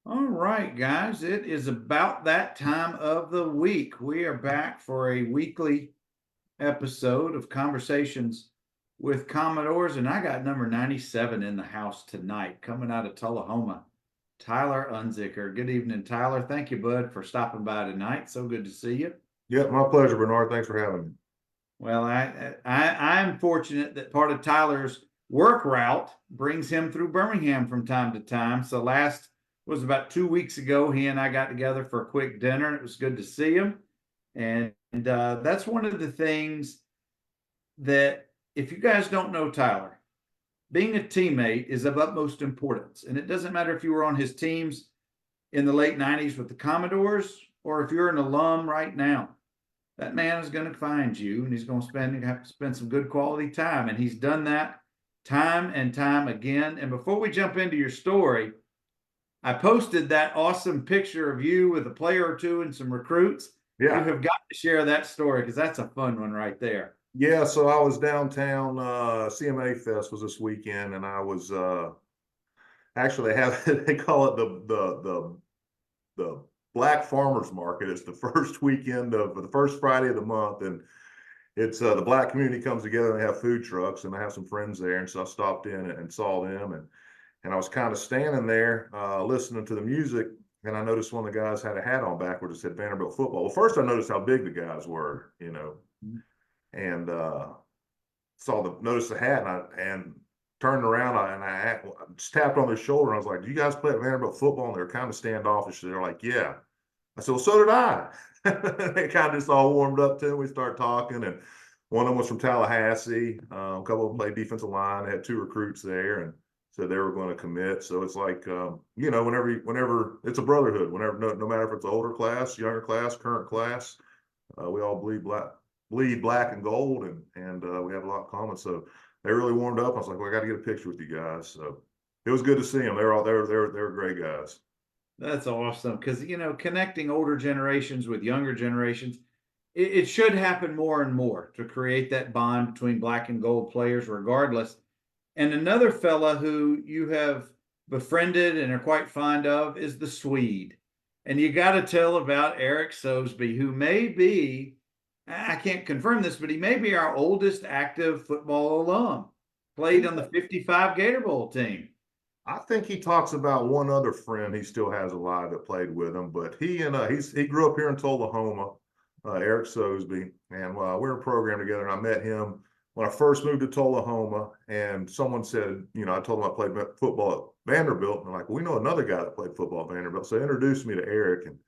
All right, guys, it is about that time of the week. We are back for a weekly episode of Conversations with Commodores, and I got number 97 in the house tonight, coming out of Tullahoma, Tyler Unzicker. Good evening, Tyler. Thank you, bud, for stopping by tonight. So good to see you. Yep, my pleasure, Bernard. Thanks for having me. Well, I'm fortunate that part of Tyler's work route brings him through Birmingham from time to time. So last was about 2 weeks ago. He and I got together for a quick dinner. It was good to see him, and that's one of the things that if you guys don't know Tyler, being a teammate is of utmost importance, and it doesn't matter if you were on his teams in the late '90s with the Commodores or if you're an alum right now. That man is going to find you and he's going to have to spend some good quality time. And he's done that time and time again. And before we jump into your story, I posted that awesome picture of you with a player or two and some recruits. You Yeah. have got to share that story because that's a fun one right there. Yeah, so I was downtown. CMA Fest was this weekend, and I was actually they have they call it the Black Farmers Market. It's the first weekend of the first Friday of the month, and it's the Black community comes together and they have food trucks, and I have some friends there, and so I stopped in and saw them, and I was kind of standing there listening to the music, and I noticed one of the guys had a hat on backwards that said Vanderbilt football. Well, first I noticed how big the guys were, and noticed the hat, and turned around and I just tapped on their shoulder, and I was like, "Do you guys play at Vanderbilt football?" And they were kind of standoffish. They're like, "Yeah." I said, "Well, so did I." They kind of just all warmed up to it. We started talking, and one of them was from Tallahassee. A couple of them played defensive line. They had two recruits there, and said they were going to commit. So it's like, whenever it's a brotherhood. Whenever, no matter if it's older class, younger class, current class, we all bleed black and gold, and we have a lot in common. So they really warmed up. I was like, "Well, I got to get a picture with you guys." So it was good to see them. They were great guys. That's awesome because, connecting older generations with younger generations, it should happen more and more to create that bond between black and gold players, regardless. And another fella who you have befriended and are quite fond of is the Swede. And you got to tell about Eric Sosby, who may be, I can't confirm this, but he may be our oldest active football alum. Played on the 55 Gator Bowl team. I think he talks about one other friend he still has alive that played with him, but he grew up here in Tullahoma, Eric Sosby, and we were in a program together, and I met him when I first moved to Tullahoma, and someone said, I told him I played football at Vanderbilt, and I'm like, "Well, we know another guy that played football at Vanderbilt," so he introduced me to Eric, and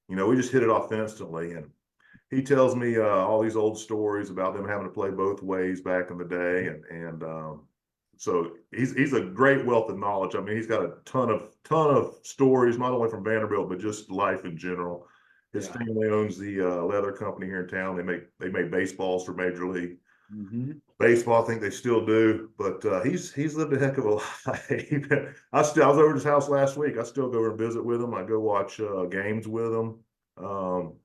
we just hit it off instantly, and he tells me all these old stories about them having to play both ways back in the day, and so he's a great wealth of knowledge. I mean, he's got a ton of stories, not only from Vanderbilt but just life in general. His family owns the leather company here in town. They make baseballs for Major League Baseball. I think they still do, but he's lived a heck of a life. I was over at his house last week. I still go over and visit with him. I go watch games with him.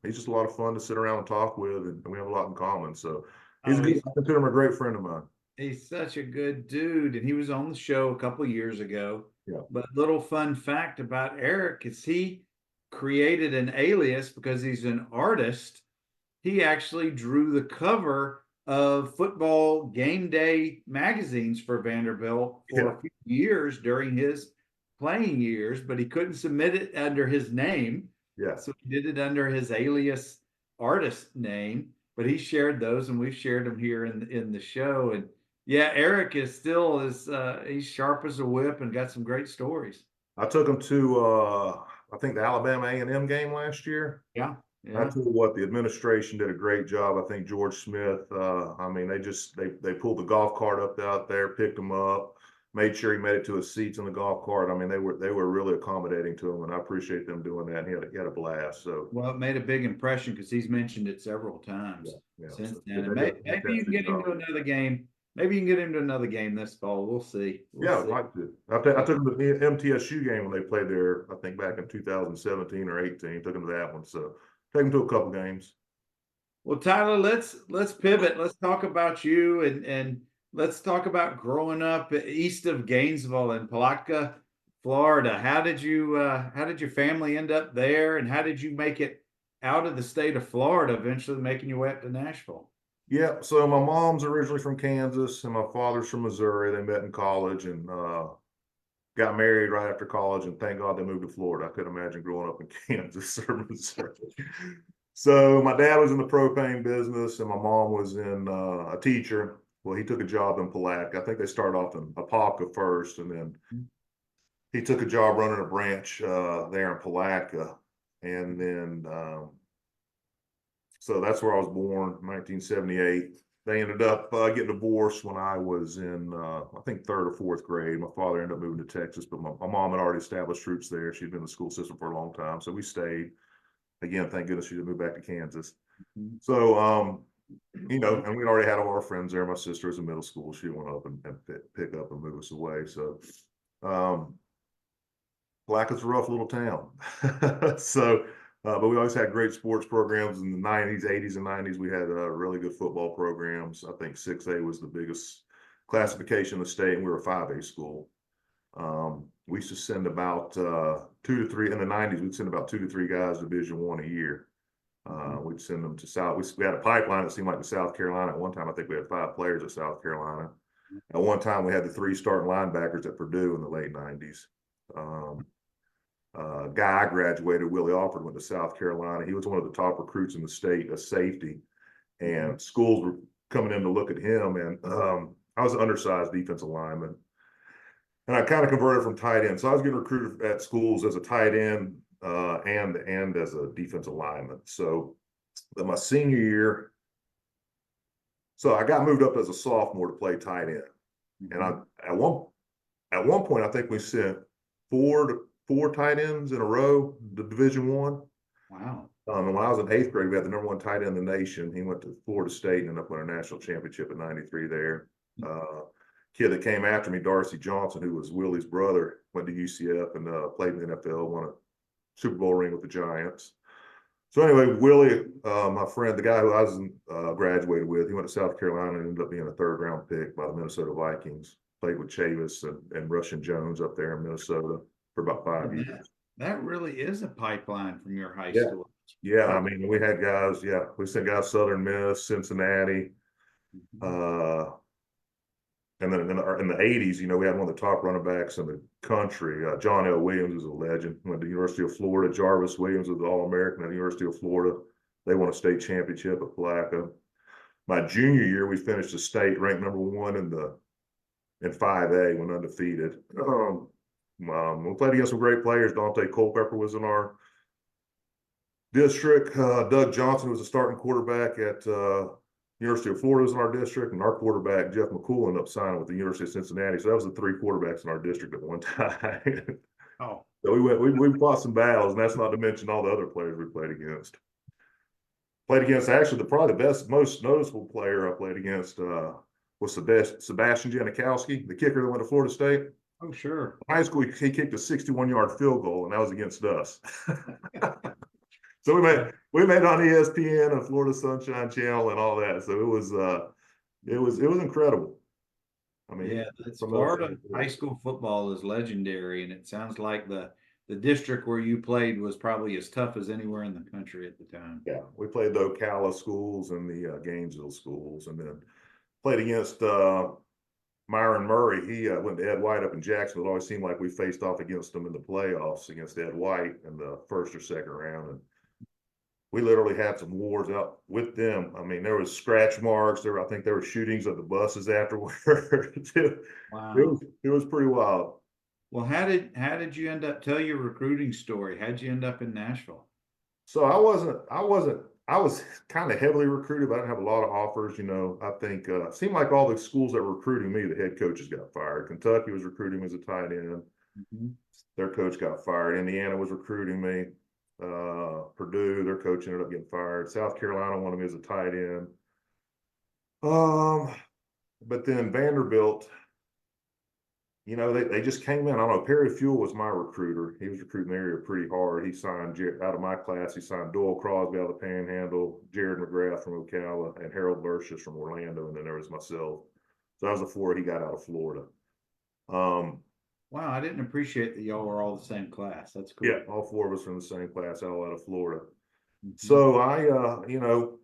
He's just a lot of fun to sit around and talk with, and we have a lot in common. So I consider him a great friend of mine. He's such a good dude, and he was on the show a couple years ago. Yeah. But little fun fact about Eric is he created an alias because he's an artist. He actually drew the cover of football game day magazines for Vanderbilt for a few years during his playing years, but he couldn't submit it under his name. Yeah. So he did it under his alias artist name, but he shared those and we've shared them here in the show. And yeah, Eric is still he's sharp as a whip and got some great stories. I took him to I think the Alabama A&M game last year. Yeah. I tell you what, the administration did a great job. I think George Smith. I mean, they pulled the golf cart up out there, picked him up, made sure he made it to his seats in the golf cart. I mean, they were really accommodating to him, and I appreciate them doing that. And he had a blast. So well, it made a big impression because he's mentioned it several times since then. And maybe you can get him to another game. Maybe you can get him to another game this fall. We'll see. I'd like to. I took him to the MTSU game when they played there, I think back in 2017 or 18. Took him to that one. So take him to a couple games. Well, Tyler, let's pivot. Let's talk about you and let's talk about growing up east of Gainesville in Palatka, Florida. How did your family end up there, and how did you make it out of the state of Florida, eventually making your way up to Nashville? Yeah, so my mom's originally from Kansas and my father's from Missouri. They met in college and got married right after college, and thank God they moved to Florida. I couldn't imagine growing up in Kansas or Missouri. So my dad was in the propane business and my mom was in a teacher. Well, he took a job in Palatka. I think they started off in Apopka first, and then he took a job running a branch there in Palatka. And then so that's where I was born, 1978. They ended up getting divorced when I was in, I think, third or fourth grade. My father ended up moving to Texas, but my mom had already established roots there. She'd been in the school system for a long time. So we stayed. Again, thank goodness she didn't move back to Kansas. So, you know, and we'd already had all our friends there. My sister was in middle school. She went up and pick up and move us away. So, Blacket's a rough little town. So, but we always had great sports programs in the 90s, 80s, and 90s. We had really good football programs. I think 6A was the biggest classification in the state, and we were a 5A school. We used to send about 2 to 3 in the 90s. We'd send about 2 to 3 guys to Division I a year. We'd send them to South. We had a pipeline that seemed like to South Carolina. At one time, I think we had 5 players at South Carolina. At one time, we had the 3 starting linebackers at Purdue in the late 90s. Guy I graduated, Willie Alford, went to South Carolina. He was one of the top recruits in the state, a safety, and schools were coming in to look at him. And I was an undersized defensive lineman, and I kind of converted from tight end. So I was getting recruited at schools as a tight end and as a defensive lineman. So my senior year, so I got moved up as a sophomore to play tight end, and at one point I think we sent four tight ends in a row to Division I. Wow. And when I was in 8th grade, we had the #1 tight end in the nation. He went to Florida State and ended up winning a national championship in '93 there. Kid that came after me, Darcy Johnson, who was Willie's brother, went to UCF and played in the NFL, won a Super Bowl ring with the Giants. So anyway, Willie, my friend, the guy who I was graduated with, he went to South Carolina and ended up being a 3rd-round pick by the Minnesota Vikings. Played with Chavis and Russian Jones up there in Minnesota for about 5 years. That really is a pipeline from your high Yeah. school. Yeah, I mean, we had guys, we sent guys Southern Miss, Cincinnati. And then in the 80s, you know, we had one of the top running backs in the country. John L. Williams is a legend. Went to the University of Florida. Jarvis Williams was All-American at the University of Florida. They won a state championship at Palatka. My junior year, we finished the state ranked #1 in 5A, went undefeated. We played against some great players. Dante Culpepper was in our district. Doug Johnson was a starting quarterback at University of Florida was in our district, and our quarterback, Jeff McCool, ended up signing with the University of Cincinnati. So that was the 3 quarterbacks in our district at one time. Oh. So we fought some battles, and that's not to mention all the other players we played against. Played against probably the most noticeable player I played against was Sebastian Janikowski, the kicker that went to Florida State. Oh, sure. In high school, he kicked a 61-yard field goal, and that was against us. So we made it on ESPN and Florida Sunshine Channel and all that. So it was incredible. I mean, yeah, Florida high school football is legendary, and it sounds like the district where you played was probably as tough as anywhere in the country at the time. Yeah, we played the Ocala schools and the Gainesville schools, and then played against Myron Murray. He went to Ed White up in Jacksonville. It always seemed like we faced off against them in the playoffs against Ed White in the 1st or 2nd round, and we literally had some wars out with them. I mean, there was scratch marks. I think there were shootings of the buses afterwards. Wow. It was pretty wild. Well, how did you end up tell your recruiting story? How'd you end up in Nashville? So I was kind of heavily recruited, but I didn't have a lot of offers. You know, I think it seemed like all the schools that were recruiting me, the head coaches got fired. Kentucky was recruiting me as a tight end. Their coach got fired. Indiana was recruiting me. Purdue, their coach ended up getting fired. South Carolina wanted me as a tight end. But then Vanderbilt, you know, they just came in. I don't know. Perry Fuel was my recruiter. He was recruiting the area pretty hard. He signed out of my class. He signed Doyle Crosby out of the Panhandle, Jared McGrath from Ocala, and Harold Burshess from Orlando. And then there was myself. So that was the 4 he got out of Florida. Wow, I didn't appreciate that y'all were all the same class. That's cool. Yeah, all four of us are in the same class, all out of Florida. Mhm. So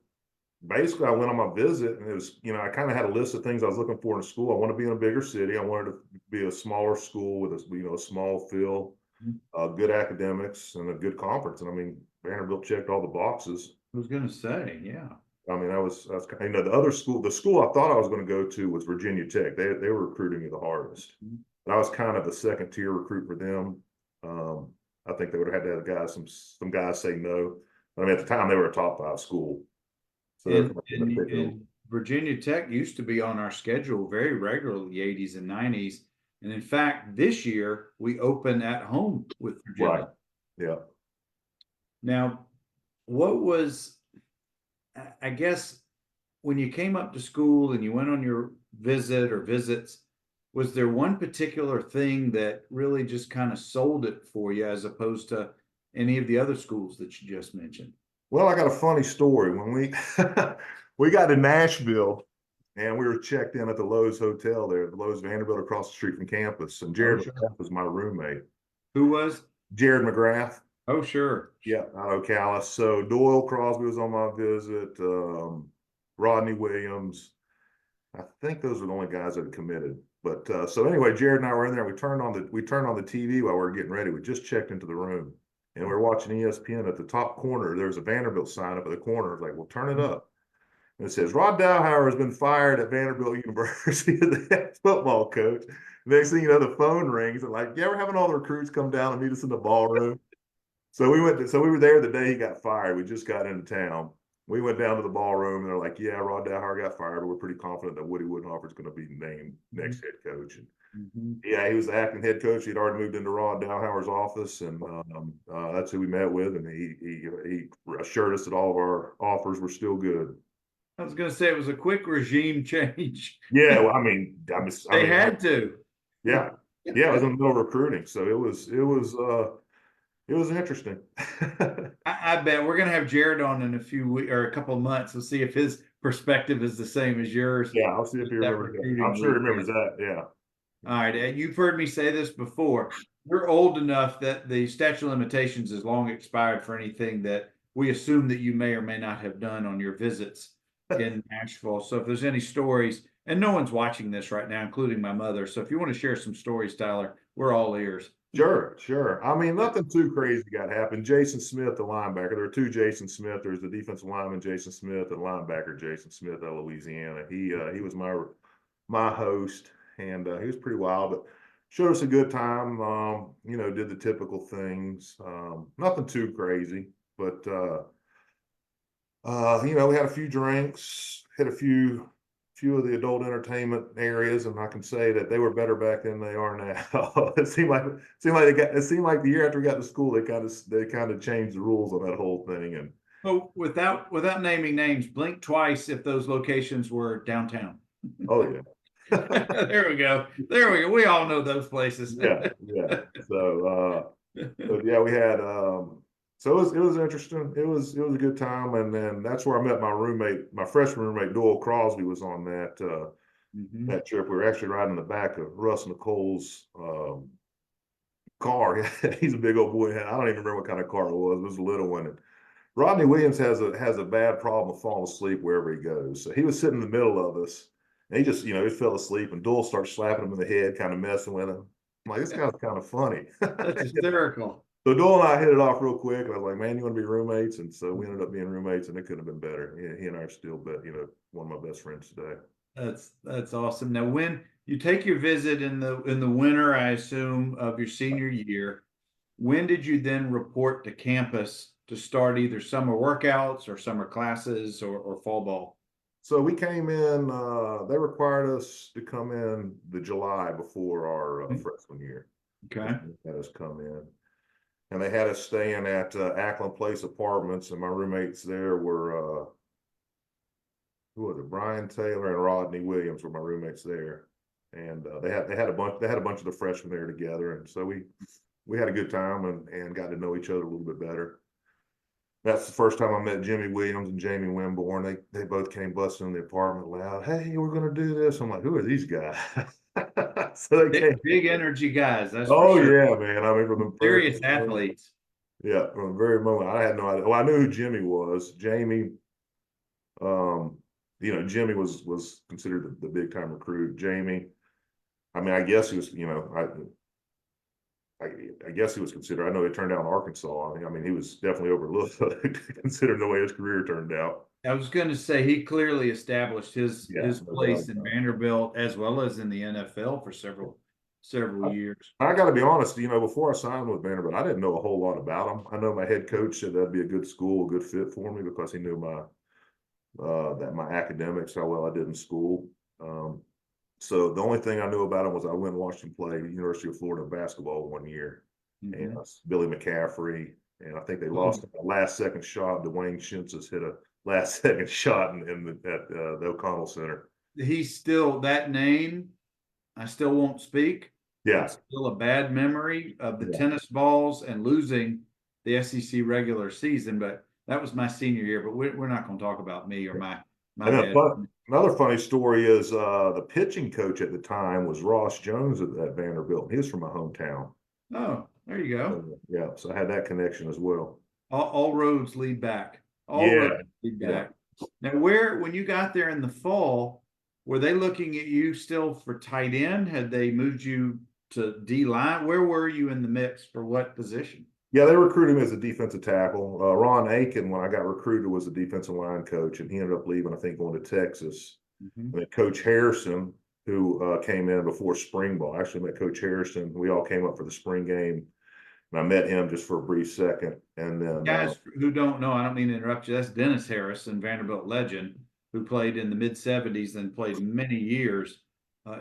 basically I went on my visit, and it was, I kind of had a list of things I was looking for in a school. I want to be in a bigger city. I wanted to be a smaller school with a small field, Mhm. good academics, and a good conference. And I mean, Vanderbilt checked all the boxes. I was gonna say, yeah. I mean, the other school, the school I thought I was going to go to was Virginia Tech. They were recruiting me the hardest. Mhm. But I was kind of a second tier recruit for them. Um, I think they would have had to have some guys say no. But I mean, at the time they were a top 5 school, so they're And, kind of and, picking them. and Virginia Tech used to be on our schedule very regularly, 80s and 90s. And in fact, this year we open at home with Right. Virginia. Yeah. Now, what was, I guess, when you came up to school and you went on your visit or visits, was there one particular thing that really just kind of sold it for you as opposed to any of the other schools that you just mentioned? Well, I got a funny story. When we we got to Nashville, and we were checked in at the Lowe's Hotel there, the Lowe's Vanderbilt across the street from campus, and Oh, Jared sure. McGrath was my roommate. Who was? Jared McGrath. Oh, sure. Yeah, out of Ocala. So Doyle Crosby was on my visit. Rodney Williams. I think those were the only guys that had committed. But so anyway, Jared and I were in there. We turned on the TV while we were getting ready. We just checked into the room, and we were watching ESPN. At the top corner, there's a Vanderbilt sign up at the corner. I was like, "Well, turn it up." And it says, "Rod Dowhauer has been fired at Vanderbilt University as the head football coach." Next thing you know, the phone rings, and like, "Yeah, we're having all the recruits come down and meet us in the ballroom." So we were there the day he got fired. We just got into town. We went down to the ballroom, and they're like, "Yeah, Rod Dowhauer got fired, but we're pretty confident that Woody Woodenhofer is going to be named next head coach." And Mhm. yeah, he was the acting head coach. He'd already moved into Rod Dowhauer's office, and that's who we met with. And he assured us that all of our offers were still good. I was going to say it was a quick regime change. Yeah, well, I They mean, had to. yeah, yeah, it was in the middle of recruiting, so it was interesting. I bet we're going to have Jared on in a few weeks or a couple of months. We'll see if his perspective is the same as yours. Yeah, I'll see if he That remembers that. I'm recruiting sure he remembers weekend. that. Yeah. All right, you've heard me say this before. You're old enough that the statute of limitations is long expired for anything that we assume that you may or may not have done on your visits in Nashville. So if there's any stories, and no one's watching this right now, including my mother. So if you want to share some stories, Tyler, we're all ears. Sure, sure. I mean, nothing too crazy got happened. Jason Smith, the linebacker. There were two Jason Smith. There's the defensive lineman Jason Smith and linebacker Jason Smith out of Louisiana. He was my host, and he was pretty wild, but showed us a good time. Did the typical things. Nothing too crazy, but we had a few drinks, hit a few of the adult entertainment areas, and I can say that they were better back than they are now. It seemed like the year after we got to school, they kind of changed the rules on that whole thing. And Oh, without naming names, blink twice if those locations were downtown. oh yeah. There we go. There we go. We all know those places. Yeah, yeah. But yeah, we had so it was interesting. It was a good time, and then that's where I met my roommate, my freshman roommate Doyle Crosby was on Mhm. that trip. We were actually riding in the back of Russ Nicole's car. He's a big old boy. I don't even remember what kind of car it was. It was a little one. And Rodney Williams has a bad problem of falling asleep wherever he goes. So he was sitting in the middle of us, and he just he fell asleep, and Doyle starts slapping him in the head, kind of messing with him. I'm like, this guy's kind of funny. That's hysterical. So Doyle and I hit it off real quick, and I was like, "Man, you want to be roommates?" And so we ended up being roommates, and it couldn't have been better. He and I are still, one of my best friends today. That's awesome. Now, when you take your visit in the winter, I assume, of your senior year, when did you then report to campus to start either summer workouts or summer classes or fall ball? So we came in. They required us to come in the July before our freshman year. Okay. They had us come in, and they had us staying at Ackland Place Apartments, and my roommates there were who was it? Brian Taylor and Rodney Williams were my roommates there, and they had a bunch of the freshmen there together, and so we had a good time and got to know each other a little bit better. That's the first time I met Jimmy Williams and Jamie Winborn. They both came busting in the apartment loud. "Hey, we're gonna do this." I'm like, "Who are these guys?" So they came. Big energy guys, that's for Oh sure. yeah, man. I mean, from the very Serious athletes. yeah, from the very moment, I had no idea. Well, I knew who Jimmy was. Jamie, Jimmy was considered the big time recruit. Jamie, I mean, I guess he was, I guess he was considered. I know he turned down Arkansas. I mean, he was definitely overlooked considering the way his career turned out. I was going to say he clearly established Yeah, his no doubt place in about Vanderbilt as well as in the NFL for several it. years. I got to be honest, before I signed with Vanderbilt, I didn't know a whole lot about him. I know my head coach said that'd be a good school, a good fit for me because he knew my academics, how well I did in school. So the only thing I knew about him was I went and watched him play at the University of Florida basketball one year, and Billy McCaffrey, and I think they lost a last second shot. Dwayne Shintzis hit a last second shot at the O'Connell Center. He's still that name. I still won't speak. Yeah, It's still a bad memory of the yeah. tennis balls and losing the SEC regular season. But that was my senior year. But we're not going to talk about me or my And head. another funny story is the pitching coach at the time was Ross Jones at Vanderbilt. He was from my hometown. Oh, there you go. Yeah, so I had that connection as well. All roads lead back. All Yeah, roads lead back. Now, when you got there in the fall, were they looking at you still for tight end? Had they moved you to D line? Where were you in the mix for what position? Yeah, they recruited him as a defensive tackle. Ron Aiken, when I got recruited, was a defensive line coach, and he ended up leaving, I think, going to Texas. And then Coach Harrison, who came in before spring ball, actually met Coach Harrison. We all came up for the spring game, and I met him just for a brief second. And then Guys who don't know, I don't mean to interrupt you. That's Dennis Harrison, Vanderbilt legend, who played in the mid '70s and played many years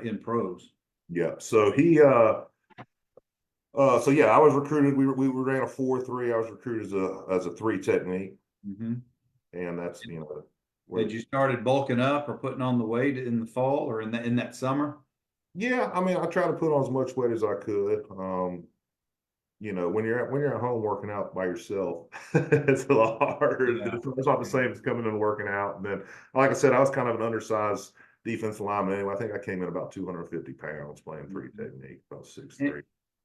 in pros. yeah, so he so yeah, I was recruited. We ran a 4-3. I was recruited as a 3 technique, and that's Had you started bulking up or putting on the weight in the fall or in that summer? Yeah, I mean, I try to put on as much weight as I could. When you're at home working out by yourself, it's a lot harder. Yeah. It's not the same as coming in and working out. And then, like I said, I was kind of an undersized defensive lineman anyway. I think I came in about 250 pounds playing 3 technique, about 6'3".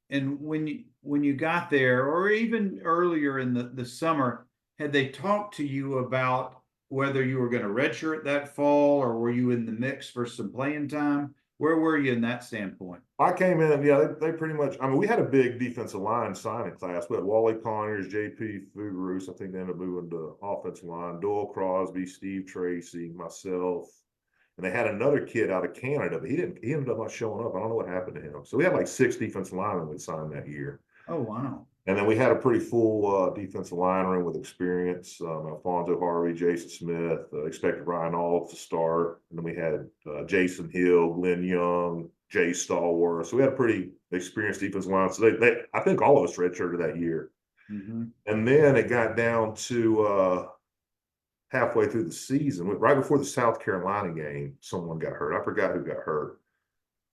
And when you got there, or even earlier in the summer, had they talked to you about whether you were going to redshirt that fall, or were you in the mix for some playing time? Where were you in that standpoint? I came in, yeah, they pretty much. I mean, we had a big defensive line signing class. We had Wally Conyers, J.P. Fugarus. I think they ended up moving to offensive line. Doyle Crosby, Steve Tracy, myself. And they had another kid out of Canada, but he ended up not showing up. I don't know what happened to him. So we had like 6 defensive linemen we signed that year. Oh, wow. And then we had a pretty full defensive line room with experience. Alfonso Harvey, Jason Smith, expected Ryan Ault to start. And then we had Jason Hill, Glenn Young, Jay Stallworth. So we had a pretty experienced defensive line. So I think all of us redshirted that year. And then it got down to halfway through the season, right before the South Carolina game, someone got hurt. I forgot who got hurt,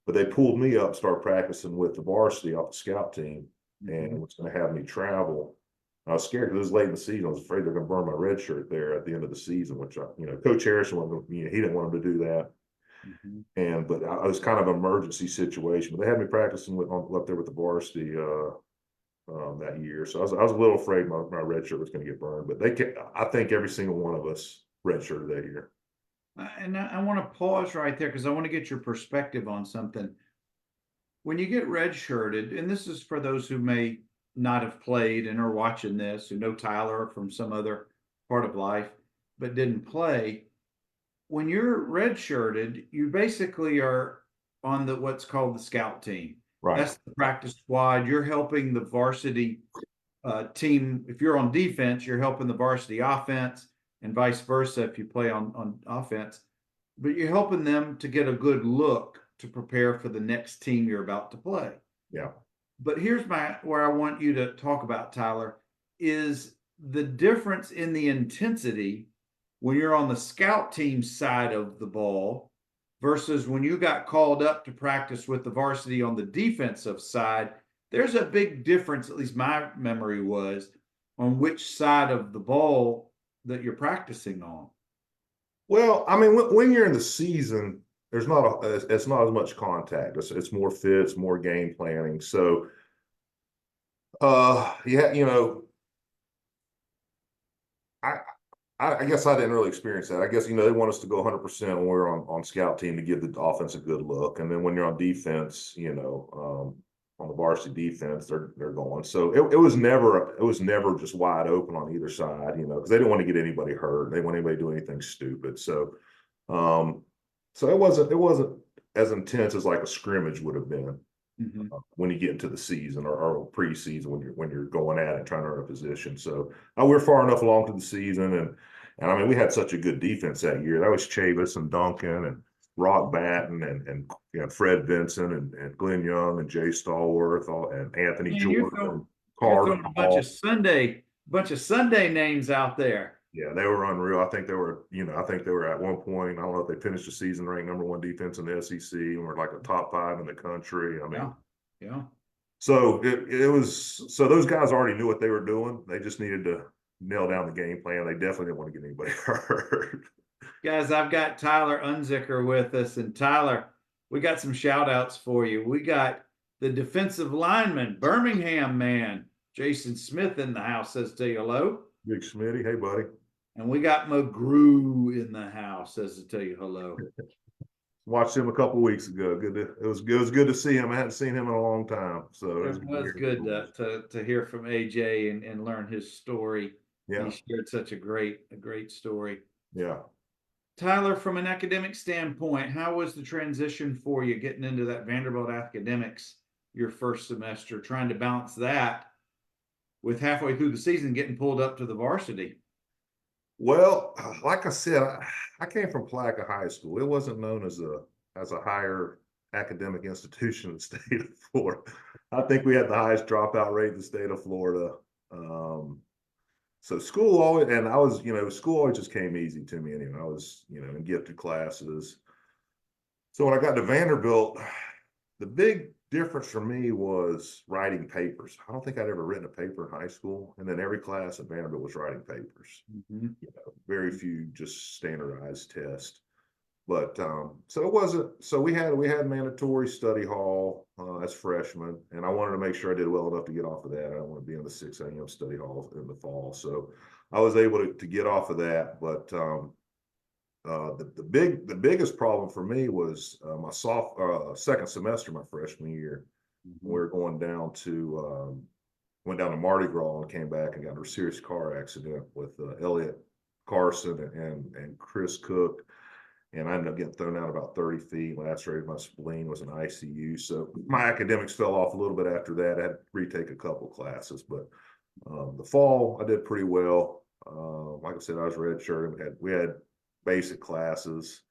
but they pulled me up, started practicing with the varsity off the scout team, and was going to have me travel. I was scared because it was late in the season. I was afraid they're going to burn my red shirt there at the end of the season, which Coach Harrison he didn't want him to do that. But it was kind of an emergency situation. But they had me practicing up there with the varsity that year, so I was a little afraid my red shirt was going to get burned. But I think every single one of us redshirted that year. And I want to pause right there because I want to get your perspective on something. When you get redshirted, and this is for those who may not have played and are watching this, who know Tyler from some other part of life, but didn't play. When you're redshirted, you basically are on what's called the scout team. Right. That's the practice squad. You're helping the varsity team. If you're on defense, you're helping the varsity offense, and vice versa if you play on offense. But you're helping them to get a good look to prepare for the next team you're about to play. Yeah. But here's where I want you to talk about, Tyler, is the difference in the intensity when you're on the scout team side of the ball versus when you got called up to practice with the varsity on the defensive side. There's a big difference, at least my memory was, on which side of the ball that you're practicing on. Well, I mean, when you're in the season, there's not it's not as much contact. It's more fits, more game planning. So yeah, I I guess I didn't really experience that. I guess, they want us to go 100% when we're on scout team to give the offense a good look. And then when you're on defense, on the varsity defense, they're going. So it was never just wide open on either side, because they didn't want to get anybody hurt. They didn't want anybody to do anything stupid. Um, so it wasn't as intense as like a scrimmage would have been when you get into the season or preseason when you're going at it trying to earn a position. So we're far enough along to the season, and I mean we had such a good defense that year. That was Chavis and Duncan and Rock Batten and Fred Vinson and Glenn Young and Jay Stallworth and Anthony Man, Jordan and you're Carter throwing a Hall. bunch of Sunday names out there. Yeah, they were unreal. I think they were, at one point, I don't know if they finished the season ranked #1 defense in the SEC and were like a top 5 in the country. I mean, Yeah. so so those guys already knew what they were doing. They just needed to nail down the game plan. They definitely didn't want to get anybody hurt. Guys, I've got Tyler Unzicker with us. And Tyler, we got some shout outs for you. We got the defensive lineman, Birmingham man, Jason Smith in the house, says to you hello. Big Smitty, hey buddy. And we got McGrew in the house, says to tell you hello. Watched him a couple weeks ago. It was good to see him. I hadn't seen him in a long time. So It was good to hear from AJ and learn his story. Yeah. He shared such a great story. Yeah. Tyler, from an academic standpoint, how was the transition for you getting into that Vanderbilt academics your first semester, trying to balance that with halfway through the season getting pulled up to the varsity? Well, like I said, I came from Placa High School. It wasn't known as a higher academic institution in the state of Florida. I think we had the highest dropout rate in the state of Florida. So school always, and I was, school always just came easy to me anyway. I was, in gifted classes. So when I got to Vanderbilt, the big difference for me was writing papers. I don't think I'd ever written a paper in high school. And then every class at Vanderbilt was writing papers. Very few just standardized tests. But so it wasn't. So we had mandatory study hall as freshmen, and I wanted to make sure I did well enough to get off of that. I don't want to be in the 6 a.m. study hall in the fall, so I was able to get off of that. But the biggest problem for me was my second semester, my freshman year. We were going down to went down to Mardi Gras and came back and got in a serious car accident with Elliot Carson and Chris Cook. And I ended up getting thrown out about 30 feet, lacerated my spleen, was in ICU. So my academics fell off a little bit after that. I had to retake a couple classes, but the fall I did pretty well. Like I said, I was redshirting. We had basic classes,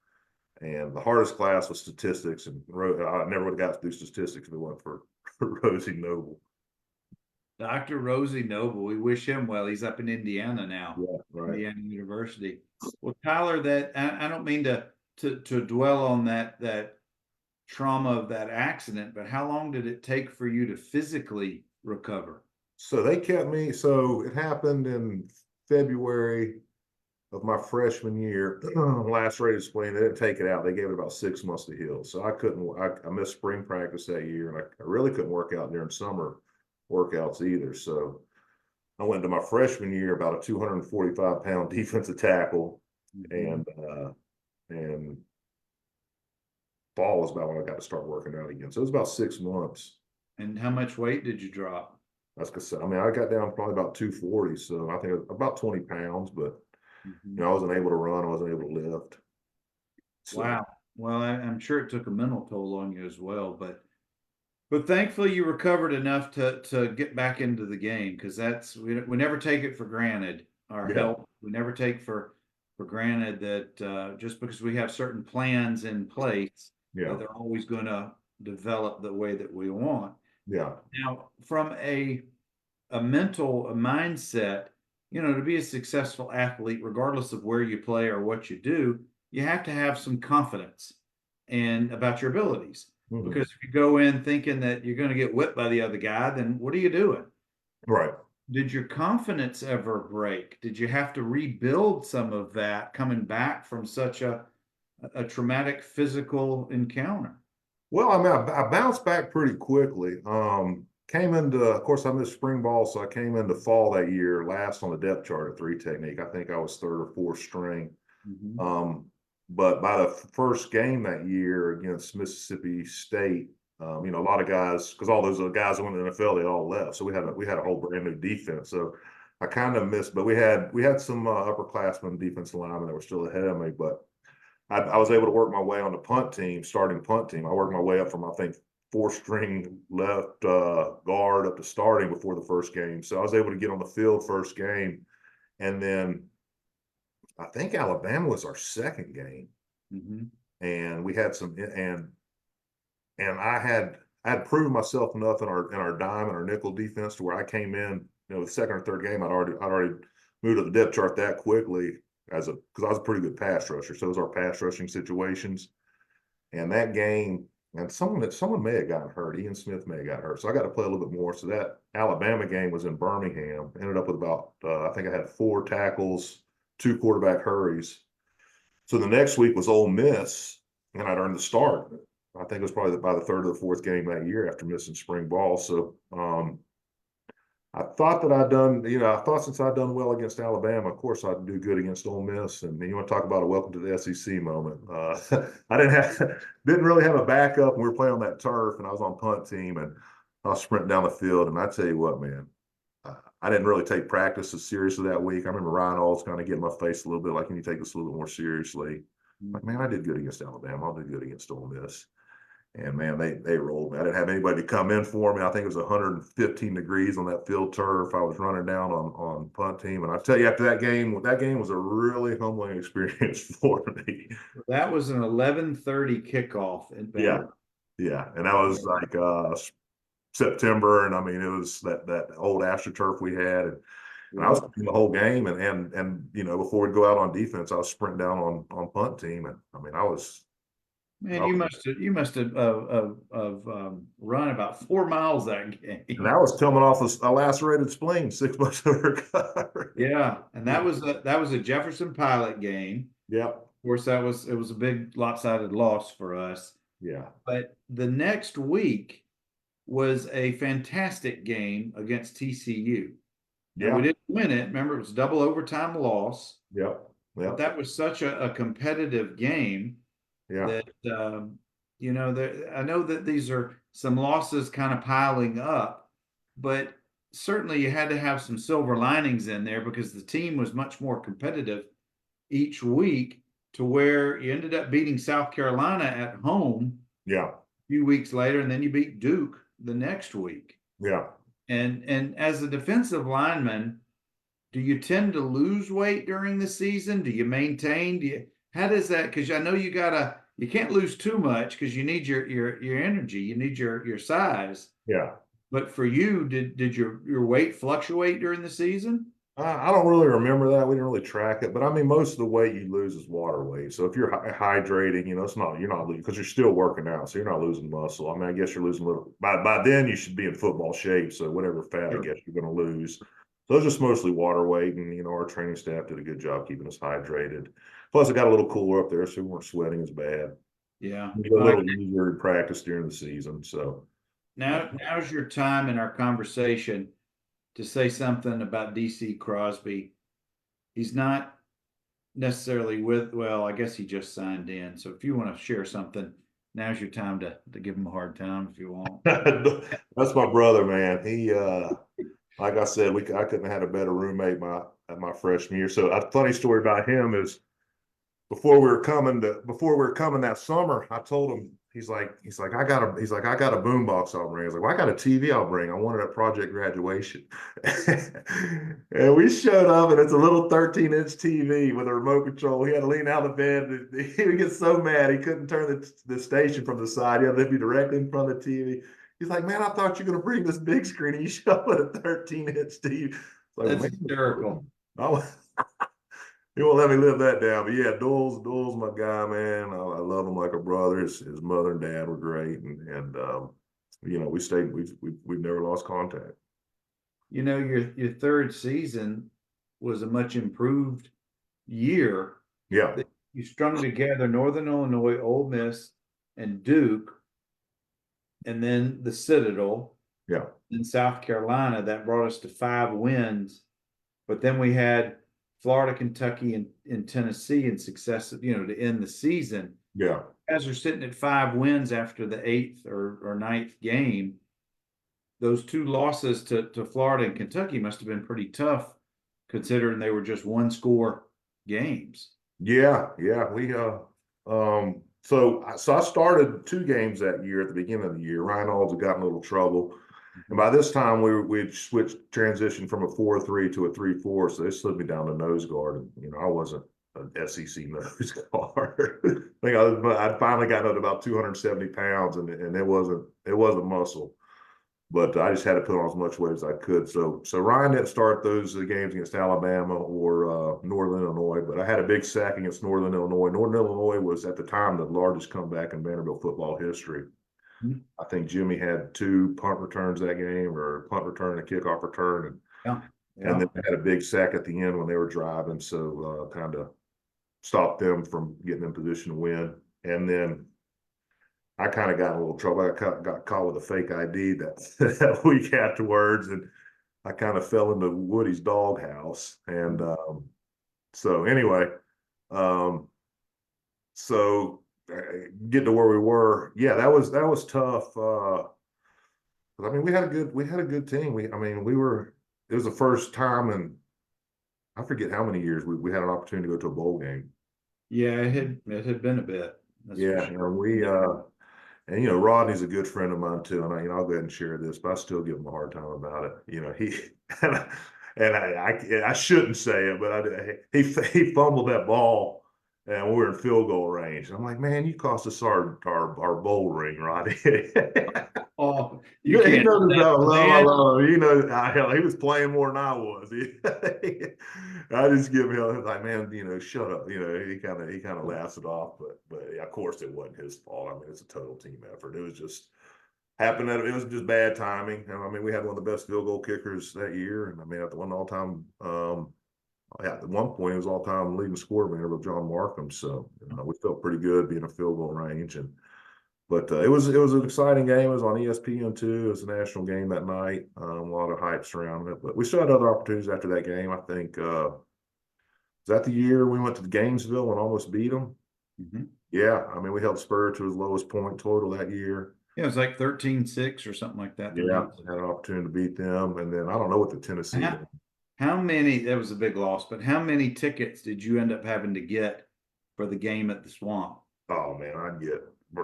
and the hardest class was statistics. And I never would have got to do statistics if it wasn't for Rosie Noble. Dr. Rosie Noble, we wish him well. He's up in Indiana now. Yeah, right. Indiana University. Well, Tyler, that I don't mean to dwell on that trauma of that accident, but how long did it take for you to physically recover? So they kept me. So it happened in February of my freshman year. Lacerated spleen. They didn't take it out. They gave it about 6 months to heal. So I missed spring practice that year, and I really couldn't work out during summer workouts either. So I went to my freshman year about a 245-pound defensive tackle, and fall was about when I got to start working out again. So it was about 6 months. And how much weight did you drop? That's because I got down probably about 240, so I think about 20 pounds, but I wasn't able to run, I wasn't able to lift. So. Wow. Well, I'm sure it took a mental toll on you as well, but thankfully you recovered enough to get back into the game, because we never take it for granted, our health. We never take for granted that just because we have certain plans in place, that they're always going to develop the way that we want. Yeah. Now, from a mindset, to be a successful athlete, regardless of where you play or what you do, you have to have some confidence about your abilities. Because if you go in thinking that you're going to get whipped by the other guy, then what are you doing? Right. Did your confidence ever break? Did you have to rebuild some of that coming back from such a a traumatic physical encounter? Well, I mean, I bounced back pretty quickly. Came into, of course, I missed spring ball, so I came into fall that year, last on the depth chart at 3 technique. I think I was third or fourth string. Mhm. But by the first game that year against Mississippi State, you know, a lot of guys, because all those guys that went to the NFL, they all left. So we had a whole brand new defense. So I kind of missed, but we had some upperclassmen defensive linemen that were still ahead of me. But I was able to work my way on the punt team, starting punt team. I worked my way up from, I think, fourth string left guard up to starting before the first game. So I was able to get on the field first game. And then I think Alabama was our second game. Mm-hmm. And we had some, and I had proven myself enough in our dime and our nickel defense to where I came in, you know, the second or third game, I'd already moved to the depth chart that quickly because I was a pretty good pass rusher. So it was our pass rushing situations. And that game, and someone may have gotten hurt. Ian Smith may have got hurt. So I got to play a little bit more. So that Alabama game was in Birmingham. Ended up with about I think I had 4 tackles, 2 quarterback hurries. So the next week was Ole Miss, and I'd earned the start. I think it was probably by the third or the fourth game that year after missing spring ball. So I thought that I'd done, you know, I thought since I'd done well against Alabama, of course I'd do good against Ole Miss. And you want to talk about a welcome to the SEC moment. I didn't really have a backup. We were playing on that turf, and I was on punt team, and I was sprinting down the field. And I tell you what, man, I didn't really take practice as seriously that week. I remember Ryan Alls kind of getting my face a little bit, like, can you take this a little bit more seriously? Like, man, I did good against Alabama. I'll do good against Ole Miss. And man, they rolled me. I didn't have anybody to come in for me. I think it was 115 degrees on that field turf. I was running down on punt team, and I tell you, after that game was a really humbling experience for me. That was an 11:30 kickoff in Yeah, Bama. yeah, and that was like September, and I mean it was that old AstroTurf we had, and I was playing the whole game, and you know, before we'd go out on defense, I was sprinting down on punt team, and I mean I was. Man, you must have run about 4 miles that And game. I was coming off a lacerated spleen, 6 months of recovery. Yeah, and that was a Jefferson Pilot game. Yep. Of course, it was a big lopsided loss for us. Yeah. But the next week was a fantastic game against TCU. Now we Yeah. didn't win it. Remember, it was double overtime loss, Yep. but Yep. that was such a competitive game Yeah. that you know that I know that these are some losses kind of piling up, but certainly you had to have some silver linings in there because the team was much more competitive each week to where you ended up beating South Carolina at home Yeah. a few weeks later, and then you beat Duke the next week. Yeah. And as a defensive lineman, do you tend to lose weight during the season? Do you maintain? How does that? Because I know you can't lose too much because you need your energy, you need your size. Yeah. But for you, did your weight fluctuate during the season? I don't really remember that. We didn't really track it, but I mean, most of the weight you lose is water weight. So if you're hydrating, you know, you're not losing because you're still working out, so you're not losing muscle. I mean, I guess you're losing a little. By then, you should be in football shape. So whatever fat, I Sure. guess you're going to lose. So it's just mostly water weight, and you know, our training staff did a good job keeping us hydrated. Plus, it got a little cooler up there, so we weren't sweating as bad. Yeah. We got a little easier in practice during the season. So Now's your time in our conversation to say something about DC Crosby. He's not necessarily well, I guess he just signed in. So if you want to share something, now's your time to give him a hard time if you want. that's my brother, man. He like I said, I couldn't have had a better roommate my freshman year. So a funny story about him is before we were coming that summer, I told him, he's like, I got a boombox I'll bring. I was like, well, I got a TV I'll bring. I wanted a project graduation. And we showed up, and it's a little 13-inch TV with a remote control. He had to lean out of the bed. He would get so mad he couldn't turn the station from the side. He had to be directly in front of the TV. He's like, man, I thought you were going to bring this big screen, and you show up with a 13-inch TV. Like, That's hysterical. He won't let me live that down. But yeah, Dole's my guy, man. I love him like a brother. His mother and dad were great, and you know, we've never lost contact. You know, your third season was a much improved year. Yeah. you strung together Northern Illinois, Ole Miss, and Duke, and then the Citadel Yeah. in South Carolina. That brought us to 5 wins. But then we had Florida, Kentucky, and Tennessee in success, to end the season. Yeah. Guys are sitting at 5 wins after the eighth or ninth game. Those two losses to Florida and Kentucky must have been pretty tough, considering they were just one score games. Yeah. Yeah. So I started 2 games that year at the beginning of the year. Ryan Alls had gotten a little trouble. And by this time, we'd switched transition from a 4-3 to a 3-4. So they slid me down to nose guard. And, I wasn't an SEC nose guard. I think I'd finally gotten up to about 270 pounds, and it wasn't muscle. But I just had to put on as much weight as I could. So Ryan didn't start those games against Alabama or Northern Illinois, but I had a big sack against Northern Illinois. Northern Illinois was at the time the largest comeback in Vanderbilt football history. Mm-hmm. I think Jimmy had 2 punt returns that game, or a punt return and a kickoff return, and then they had a big sack at the end when they were driving. So kind of stopped them from getting in position to win. And then I kind of got in a little trouble. I got caught with a fake ID that week afterwards, and I kind of fell into Woody's doghouse. And so anyway, so get to where we were. Yeah, that was tough. I mean, we had a good team. It was the first time in I forget how many years we had an opportunity to go to a bowl game. Yeah, it had been a bit. Yeah, and and Rodney's a good friend of mine too, and I'll go ahead and share this, but I still give him a hard time about it. He and I shouldn't say it, but he fumbled that ball, and we were in field goal range. And I'm like, man, you cost us our bowl ring, Rodney. Oh, He you can't. knows that I love him. He was playing more than I was. I just give him like, man, shut up. He kind of laughs it off, but of course it wasn't his fault. I mean, it's a total team effort. It was just happened that it was just bad timing. And I mean, we had one of the best field goal kickers that year, and I mean, at the one all-time, at one point, it was all-time leading scorer with John Markham. So we felt pretty good being a field goal range. But it was an exciting game. It was on ESPN too. It was a national game that night. A lot of hype surrounding it. But we still had other opportunities after that game. I think was that the year we went to Gainesville and almost beat them? Mm-hmm. Yeah, I mean, we held Spur to his lowest point total that year. Yeah, it was like 13-6 or something like that. Yeah, had an opportunity to beat them. And then I don't know what the Tennessee. How many, that was a big loss, but how many tickets did you end up having to get for the game at the Swamp? Oh, man, I'd get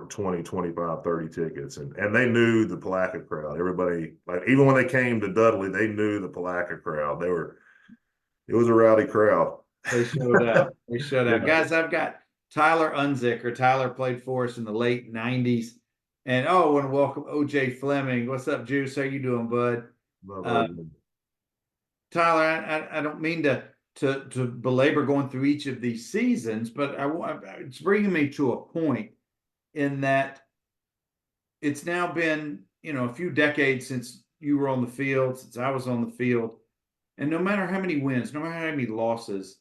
20, 25, 30 tickets. And they knew the Palaca crowd. Everybody, like, even when they came to Dudley, they knew the Palaca crowd. It was a rowdy crowd. They showed up. Yeah. Guys, I've got Tyler Unzicker. Tyler played for us in the late 90s. And I want to welcome OJ Fleming. What's up, Juice? How you doing, bud? Tyler, I don't mean to belabor going through each of these seasons, but it's bringing me to a point in that it's now been, a few decades since you were on the field, since I was on the field. And no matter how many wins, no matter how many losses,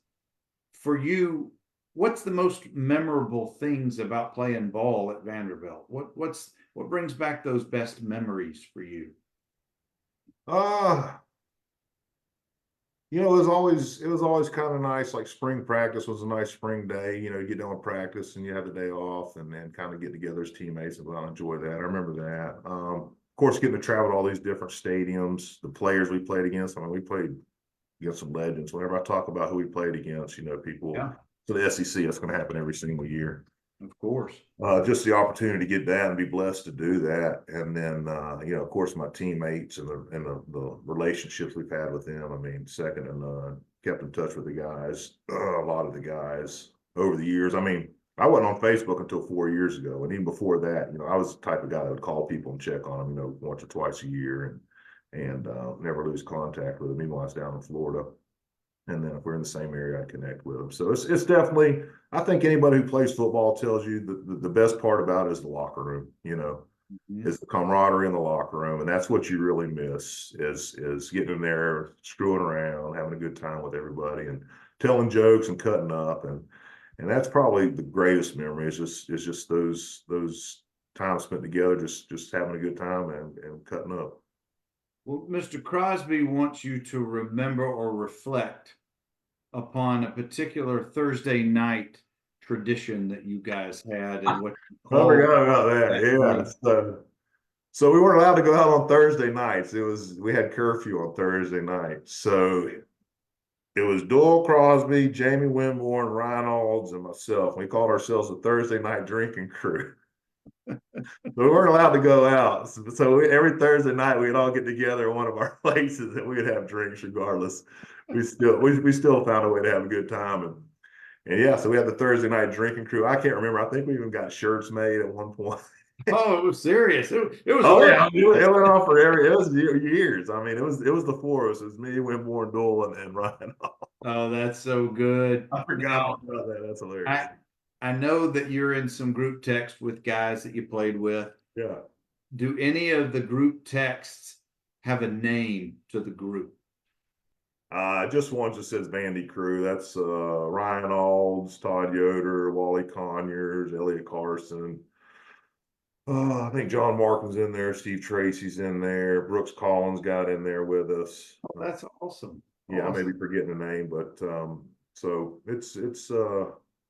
for you, what's the most memorable things about playing ball at Vanderbilt? What brings back those best memories for you? It was always kind of nice. Like spring practice was a nice spring day. You get done with practice and you have the day off, and then kind of get together as teammates, and I enjoy that. I remember that. Of course, getting to travel to all these different stadiums, the players we played against. I mean, we played against some legends. Whenever I talk about who we played against, people. Yeah. So the SEC, that's going to happen every single year. Of course. Just the opportunity to get that and be blessed to do that. And then, of course, my teammates and the relationships we've had with them. I mean, second to none. Kept in touch with the guys, a lot of the guys over the years. I mean, I wasn't on Facebook until 4 years ago. And even before that, I was the type of guy that would call people and check on them, once or twice a year and never lose contact with them, even while I was down in Florida. And then if we're in the same area, I connect with them. So it's definitely, I think anybody who plays football tells you the best part about it is the locker room, mm-hmm. is the camaraderie in the locker room. And that's what you really miss is getting in there, screwing around, having a good time with everybody and telling jokes and cutting up. And And that's probably the greatest memory. It's just those times spent together, just having a good time and cutting up. Well, Mr. Crosby wants you to remember or reflect upon a particular Thursday night tradition that you guys had and what you I called forgot about that. that Yeah. game. So we weren't allowed to go out on Thursday nights. We had curfew on Thursday night. So it was Doyle Crosby, Jamie Winmore, and Ryan Alds and myself. We called ourselves the Thursday night drinking crew. We weren't allowed to go out. So every Thursday night we'd all get together in one of our places and we'd have drinks regardless. We still found a way to have a good time. And yeah, so we had the Thursday night drinking crew. I can't remember. I think we even got shirts made at one point. Oh, it was serious. It was Oh yeah, organized. it went on for it was years. I mean, it was the four of us. It was me, Winmore, Doyle, and Ryan. Oh, that's so good. I forgot Now, about that. That's hilarious. I know that you're in some group text with guys that you played with. Yeah. Do any of the group texts have a name to the group? Just one that says Vandy Crew. That's Ryan Alds, Todd Yoder, Wally Conyers, Elliot Carson. I think John Markham's in there. Steve Tracy's in there. Brooks Collins got in there with us. Oh, that's awesome. Yeah, I may Awesome. be forgetting the name, but so it's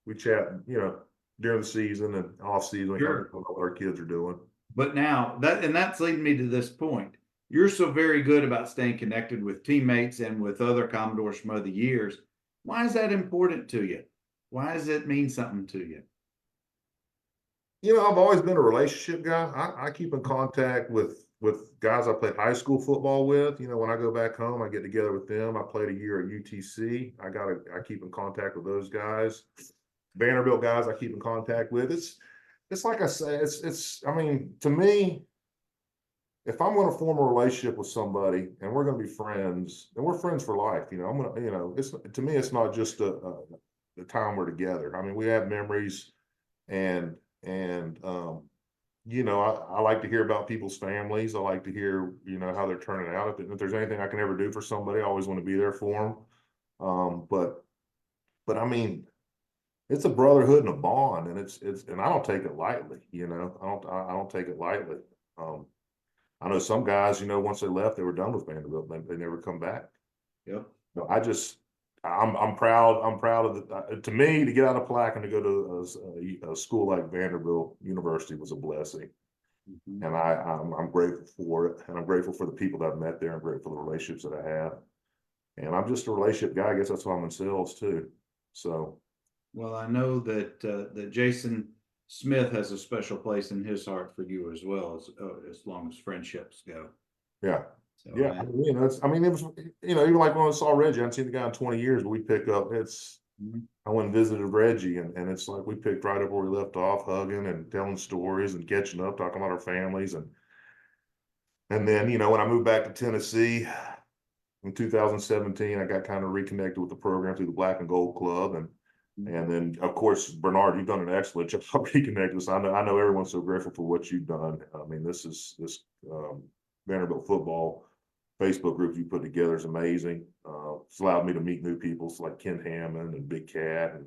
we chat, during the season and off season, we kind of Sure. know what our kids are doing. But now that's leading me to this point. You're so very good about staying connected with teammates and with other Commodores from other years. Why is that important to you? Why does it mean something to you? I've always been a relationship guy. I keep in contact with guys I played high school football with. When I go back home, I get together with them. I played a year at UTC. I keep in contact with those guys. Vanderbilt guys I keep in contact with. It's like I say, I mean, to me, if I'm going to form a relationship with somebody and we're going to be friends, and we're friends for life, I'm gonna, it's to me, it's not just the time we're together. I mean, we have memories, and I like to hear about people's families. I like to hear, how they're turning out. If there's anything I can ever do for somebody, I always want to be there for them. But I mean, it's a brotherhood and a bond, and and I don't take it lightly. I don't take it lightly. Um, I know some guys, once they left, they were done with Vanderbilt. They never come back. Yep. No, I'm proud. I'm proud of to me, to get out of Plaque and to go to a school like Vanderbilt University was a blessing. Mhm. And I'm grateful for it. And I'm grateful for the people that I've met there. I'm grateful for the relationships that I have. And I'm just a relationship guy. I guess that's why I'm in sales too. So Well, I know that Jason Smith has a special place in his heart for you as well, as long as friendships go. yeah. So Yeah. I mean, it was, even like when I saw Reggie, I hadn't seen the guy in 20 years, but we pick up, mhm. I went and visited Reggie, and it's like we picked right up where we left off, hugging and telling stories and catching up, talking about our families. And then, when I moved back to Tennessee in 2017, I got kind of reconnected with the program through the Black and Gold Club. And then, of course, Bernard, you've done an excellent job reconnecting us. I know everyone's so grateful for what you've done. I mean, this Vanderbilt football Facebook group you put together is amazing. It's allowed me to meet new people, like Ken Hammond and Big Cat and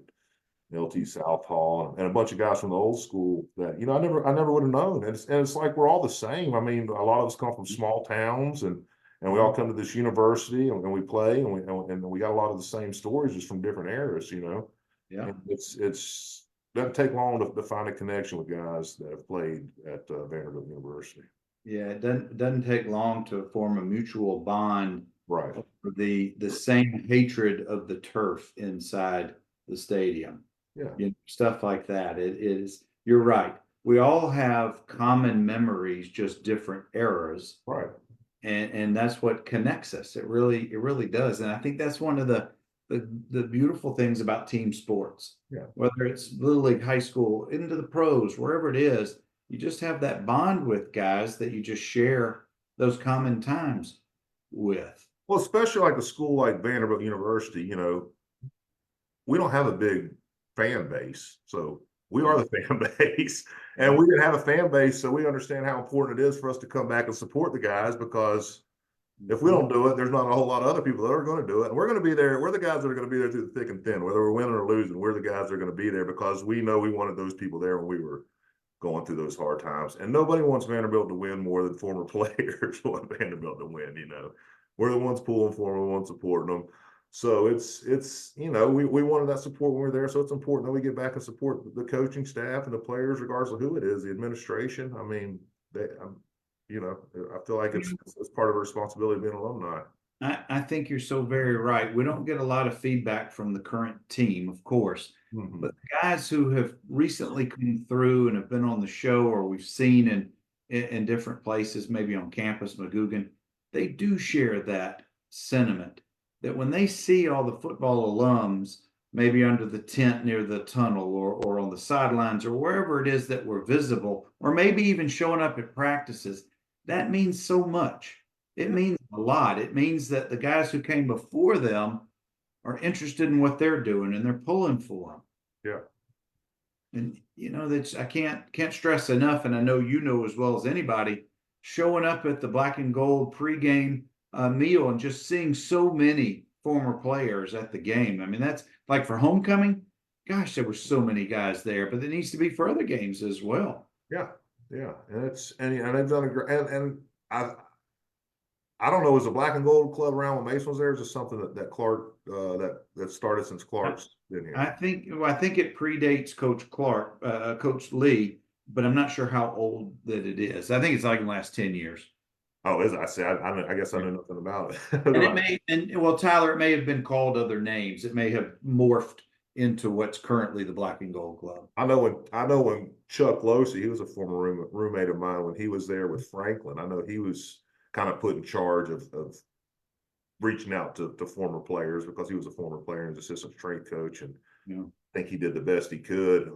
LT Southall and a bunch of guys from the old school that I never would have known. And it's like we're all the same. I mean, a lot of us come from small towns, and we all come to this university, and we play, and we got a lot of the same stories, just from different eras. Yeah. And it's doesn't take long to find a connection with guys that have played at Vanderbilt University. Yeah, it doesn't take long to form a mutual bond Right. for the same hatred of the turf inside the stadium. Yeah. Stuff like that. It is, you're right. We all have common memories, just different eras. Right. And that's what connects us. It really does. And I think that's one of the beautiful things about team sports. Yeah. Whether it's little league, high school, into the pros, wherever it is, you just have that bond with guys that you just share those common times with. Well, especially like a school like Vanderbilt University, we don't have a big fan base. So we are the fan base, and we didn't have a fan base. So we understand how important it is for us to come back and support the guys, because If we don't do it, there's not a whole lot of other people that are going to do it. And we're going to be there. We're the guys that are going to be there through the thick and thin, whether we're winning or losing. We're the guys that are going to be there because we know we wanted those people there when we were going through those hard times. And nobody wants Vanderbilt to win more than former players want Vanderbilt to win. We're the ones pulling for them, the ones supporting them. So it's we wanted that support when we were there. So it's important that we get back and support the coaching staff and the players, regardless of who it is, the administration. I mean, I feel like it's part of our responsibility being alumni. I think you're so very right. We don't get a lot of feedback from the current team, of course, but the guys who have recently come through and have been on the show or we've seen in different places, maybe on campus, Magoogan, they do share that sentiment that when they see all the football alums, maybe under the tent near the tunnel or on the sidelines or wherever it is that we're visible, or maybe even showing up at practices, that means so much. It means a lot. It means that the guys who came before them are interested in what they're doing and they're pulling for them. Yeah. And that's I can't stress enough, and I know you know as well as anybody, showing up at the black and gold pregame meal and just seeing so many former players at the game. I mean, that's like for homecoming. Gosh, there were so many guys there, but it needs to be for other games as well. Yeah, and they've done a great and I don't know, is the Black and Gold Club around when Mason was there? Is this something that Clark that started since Clark's been here? I think it predates Coach Clark, Coach Lee, but I'm not sure how old that it is. I think it's like in the last 10 years. Oh, is it? I see. I guess I know nothing about it. Tyler, it may have been called other names. It may have morphed into what's currently the Black and Gold Club. I know when Chuck Losey, he was a former roommate of mine when he was there with Franklin. I know he was kind of put in charge of reaching out to former players because he was a former player and assistant strength coach, and I think he did the best he could.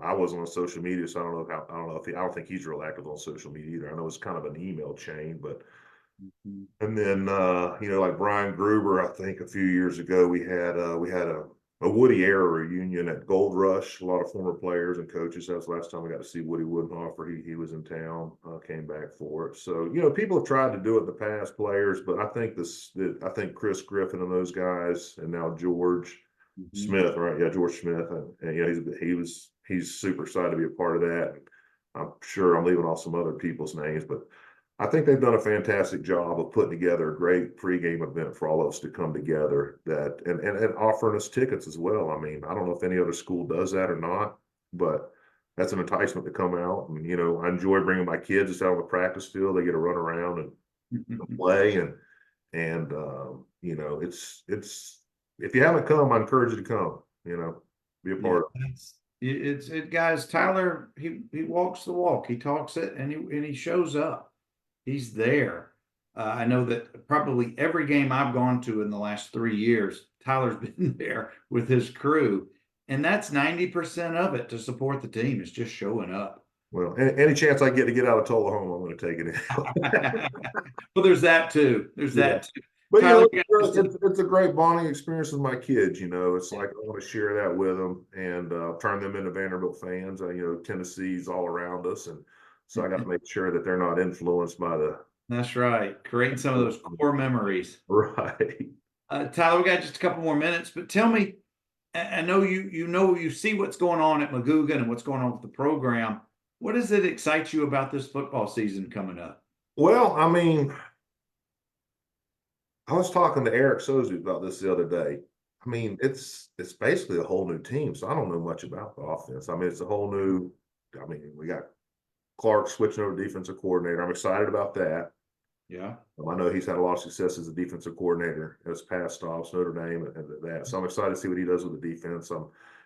I wasn't on social media, so I don't think he's real active on social media either. I know it's kind of an email chain, but and then like Brian Gruber, I think a few years ago we had a Woody era reunion at Gold Rush. A lot of former players and coaches. That was the last time I got to see Woody Woodenhofer. He was in town, came back for it. So people have tried to do it in the past, players, but I think Chris Griffin and those guys, and now George Smith, right? Yeah, George Smith, and he's super excited to be a part of that. I'm sure I'm leaving off some other people's names, but I think they've done a fantastic job of putting together a great pregame event for all of us to come together and offering us tickets as well. I mean, I don't know if any other school does that or not, but that's an enticement to come out. And, I enjoy bringing my kids just out on the practice field. They get to run around and play. And it's if you haven't come, I encourage you to come, be a part of it. Guys, Tyler, he walks the walk. He talks it and he shows up. He's there. I know that probably every game I've gone to in the last 3 years, Tyler's been there with his crew. And that's 90% of it to support the team is just showing up. Well, any chance I get to get out of Tullahoma, I'm going to take it. Well, there's that too. That too. But Tyler, it's a great bonding experience with my kids. It's like I want to share that with them and turn them into Vanderbilt fans. Tennessee's all around us, and so I got to make sure that they're not influenced by the. That's right. Creating some of those core memories. Right. Tyler, we got just a couple more minutes, but tell me, I know you see what's going on at Magoogan and what's going on with the program. What does it excite you about this football season coming up? Well, I mean, I was talking to Eric Sozu about this the other day. I mean, it's basically a whole new team, so I don't know much about the offense. I mean, it's a whole new. I mean, we got Clark switching over defensive coordinator. I'm excited about that. Yeah. I know he's had a lot of success as a defensive coordinator as past stops, Notre Dame, and that. So I'm excited to see what he does with the defense. I'm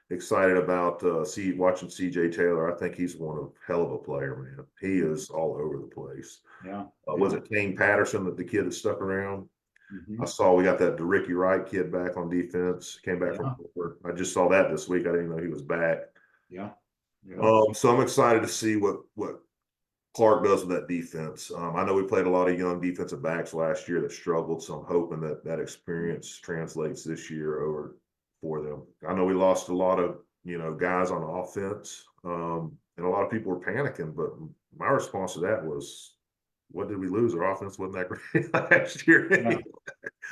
excited about watching CJ Taylor. I think he's one hell of a player, man. He is all over the place. Yeah. Was it Kane Patterson that the kid that stuck around? I saw we got that Ricky Wright kid back on defense. Came back from. I just saw that this week. I didn't know he was back. Yeah. So I'm excited to see what Clark does with that defense. I know we played a lot of young defensive backs last year that struggled, so I'm hoping that experience translates this year over for them. I know we lost a lot of guys on offense, and a lot of people were panicking. But my response to that was, what did we lose? Our offense wasn't that great last year. Yeah.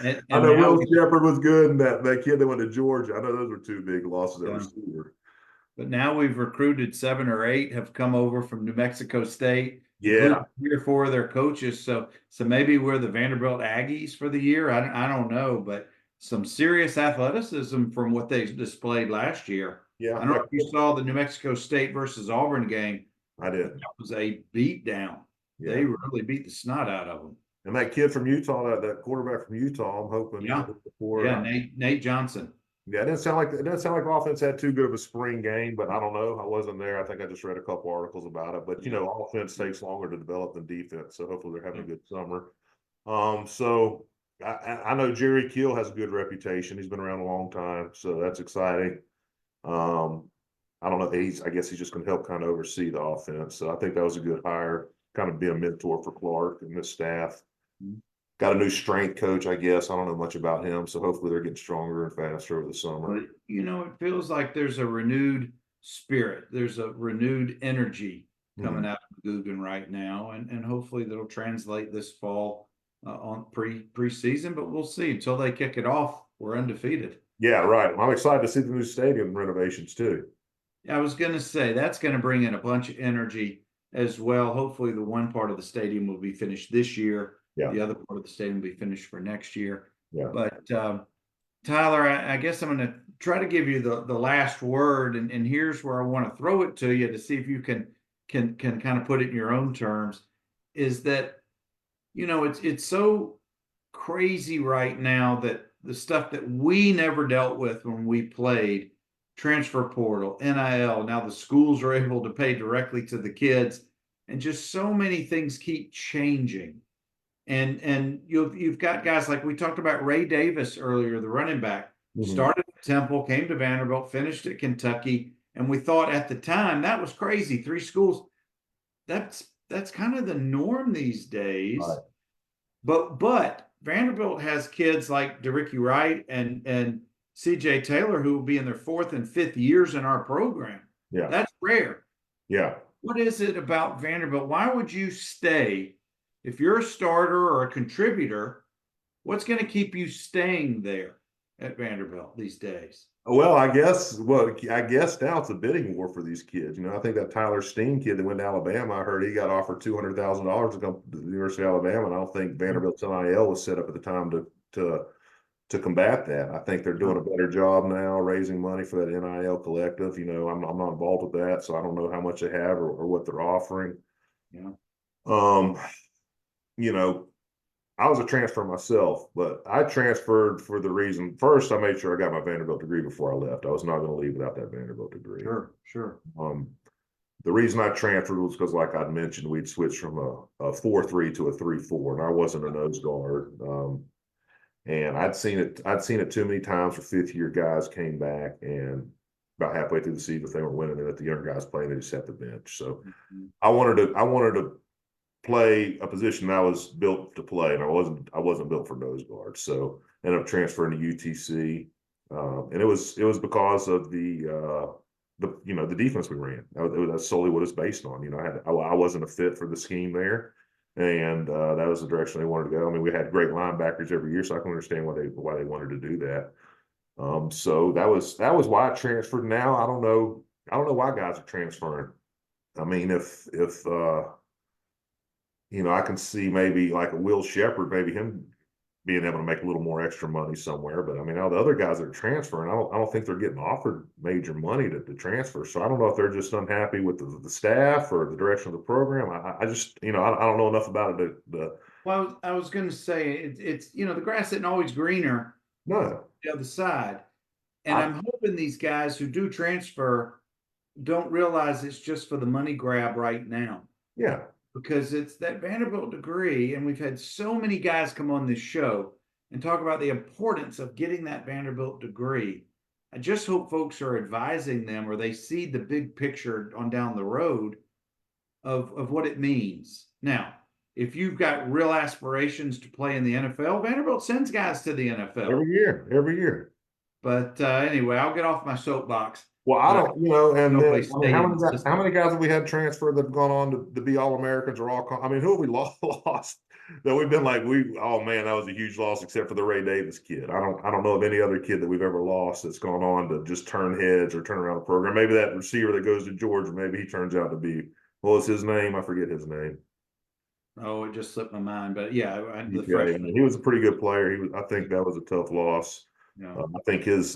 I And know now Will Shepherd was good, and that kid that went to Georgia. I know those were two big losses at yeah. receiver. But now we've recruited 7 or 8 have come over from New Mexico State, Yeah, including 3 or 4 of their coaches. So maybe we're the Vanderbilt Aggies for the year. I don't know, but some serious athleticism from what they displayed last year. yeah, I don't know if you saw the New Mexico State versus Auburn game. I did. That was a beat down. Yeah, They really beat the snot out of them. and that kid from Utah, that quarterback from Utah, I'm hoping, Yeah. before. Yeah, Nate Johnson. Yeah, it didn't sound like the offense had too good of a spring game, but I don't know. I wasn't there. I think I just read a couple articles about it. But offense takes longer to develop than defense, so hopefully they're having a good summer. So I know Jerry Keel has a good reputation. He's been around a long time, so that's exciting. I don't know. I guess he's just going to help kind of oversee the offense. So I think that was a good hire, kind of be a mentor for Clark and his staff. Got a new strength coach, I guess. I don't know much about him, so hopefully they're getting stronger and faster over the summer. But it feels like there's a renewed spirit. There's a renewed energy coming out of Guggen right now, and hopefully that'll translate this fall on preseason. But we'll see. Until they kick it off, we're undefeated. Yeah, right. I'm excited to see the new stadium renovations too. I was going to say that's going to bring in a bunch of energy as well. Hopefully, the one part of the stadium will be finished this year. Yeah. The other part of the stadium will be finished for next year. Yeah. But Tyler, I guess I'm going to try to give you the last word, and here's where I want to throw it to you to see if you can kind of put it in your own terms. Is that it's so crazy right now that the stuff that we never dealt with when we played, transfer portal, NIL, now the schools are able to pay directly to the kids, and just so many things keep changing. And you've got guys like we talked about Ray Davis earlier, the running back, started at Temple, came to Vanderbilt, finished at Kentucky, and we thought at the time that was crazy. 3 schools. That's kind of the norm these days. Right. But Vanderbilt has kids like DeRicky Wright and CJ Taylor who will be in their 4th and 5th years in our program. Yeah. That's rare. Yeah. What is it about Vanderbilt? Why would you stay? If you're a starter or a contributor, what's going to keep you staying there at Vanderbilt these days? Well, I guess now it's a bidding war for these kids. I think that Tyler Steen kid that went to Alabama, I heard he got offered $200,000 to come to the University of Alabama, and I don't think Vanderbilt's NIL was set up at the time to combat that. I think they're doing a better job now raising money for that NIL collective. I'm not involved with that, so I don't know how much they have or what they're offering. Yeah. I was a transfer myself, but I transferred for the reason. First, I made sure I got my Vanderbilt degree before I left. I was not going to leave without that Vanderbilt degree. Sure. The reason I transferred was because, like I'd mentioned, we'd switched from a 4-3 to a 3-4, and I wasn't a nose guard. And I'd seen it too many times where 5th-year guys came back, and about halfway through the season, if they weren't winning, and let the younger guys play, they just sat the bench. So I wanted to play a position I was built to play, and I wasn't built for nose guard. So ended up transferring to UTC, and it was because of the defense we ran. That's solely what it's based on. I wasn't a fit for the scheme there, and that was the direction they wanted to go. I mean, we had great linebackers every year, so I can understand why they wanted to do that. So that was why I transferred. Now I don't know why guys are transferring. I mean, if I can see maybe like a Will Shepherd, maybe him being able to make a little more extra money somewhere. But I mean, all the other guys that are transferring, I don't think they're getting offered major money to transfer. So I don't know if they're just unhappy with the staff or the direction of the program. I just, I don't know enough about it. Well, I was going to say it's the grass isn't always greener. No. The other side. And I'm hoping these guys who do transfer don't realize it's just for the money grab right now. Yeah. Because it's that Vanderbilt degree, and we've had so many guys come on this show and talk about the importance of getting that Vanderbilt degree. I just hope folks are advising them, or they see the big picture on down the road of what it means. Now, if you've got real aspirations to play in the NFL, Vanderbilt sends guys to the NFL every year. But anyway, I'll get off my soapbox. Well, I but don't, you know, and I hope then they I mean, stay in the how system. many guys have we had transfer that have gone on to be All-Americans or I mean, who have we lost that we've been like, oh man, that was a huge loss, except for the Ray Davis kid. I don't know of any other kid that we've ever lost that's gone on to just turn heads or turn around the program. Maybe that receiver that goes to Georgia, maybe he turns out to be, what was his name? I forget his name. Oh, it just slipped my mind, but yeah, the Yeah, freshman. he was a pretty good player. I think that was a tough loss. You know, I think his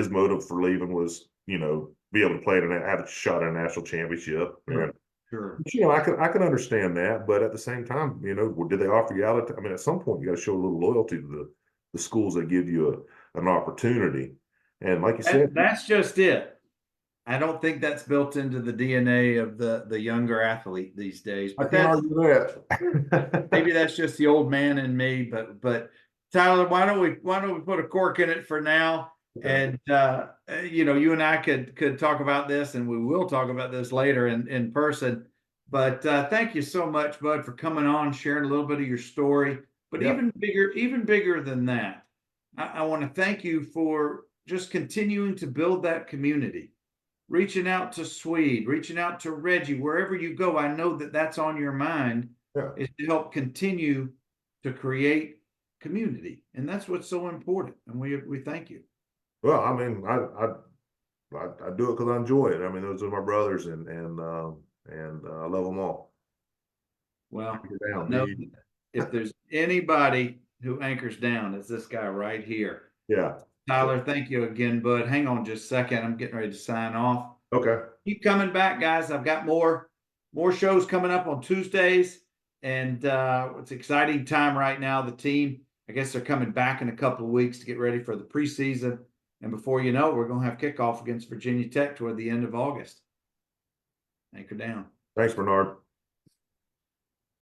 motive for leaving was, you know, be able to play and have a shot at a national championship. sure, And sure. you know, I can understand that, but at the same time, you know, did they offer you out? I mean, at some point, you got to show a little loyalty to the schools that give you an opportunity. And like you said, That's just it. I don't think that's built into the DNA of the younger athlete these days, I but can't that's argue that. maybe that's just the old man in me. But Tyler, why don't we put a cork in it for now? Okay. And you know, you and I could talk about this, and we will talk about this later in person. But thank you so much, Bud, for coming on, sharing a little bit of your story. But Yeah, even bigger than that, I want to thank you for just continuing to build that community, reaching out to Swede, reaching out to Reggie, wherever you go. I know that that's on your mind, yeah. is to help continue to create community, and that's what's so important. And we thank you. Well, I mean, I do it because I enjoy it. I mean, those are my brothers, and I love them all. Well, I Down, know me. that if there's anybody who anchors down, it's this guy right here. Yeah. Tyler, thank you again, bud. Hang on just a second. I'm getting ready to sign off. Okay. Keep coming back, guys. I've got more shows coming up on Tuesdays, and it's an exciting time right now. The team, I guess they're coming back in a couple of weeks to get ready for the preseason, and before you know it, we're going to have kickoff against Virginia Tech toward the end of August. Anchor down. Thanks, Bernard.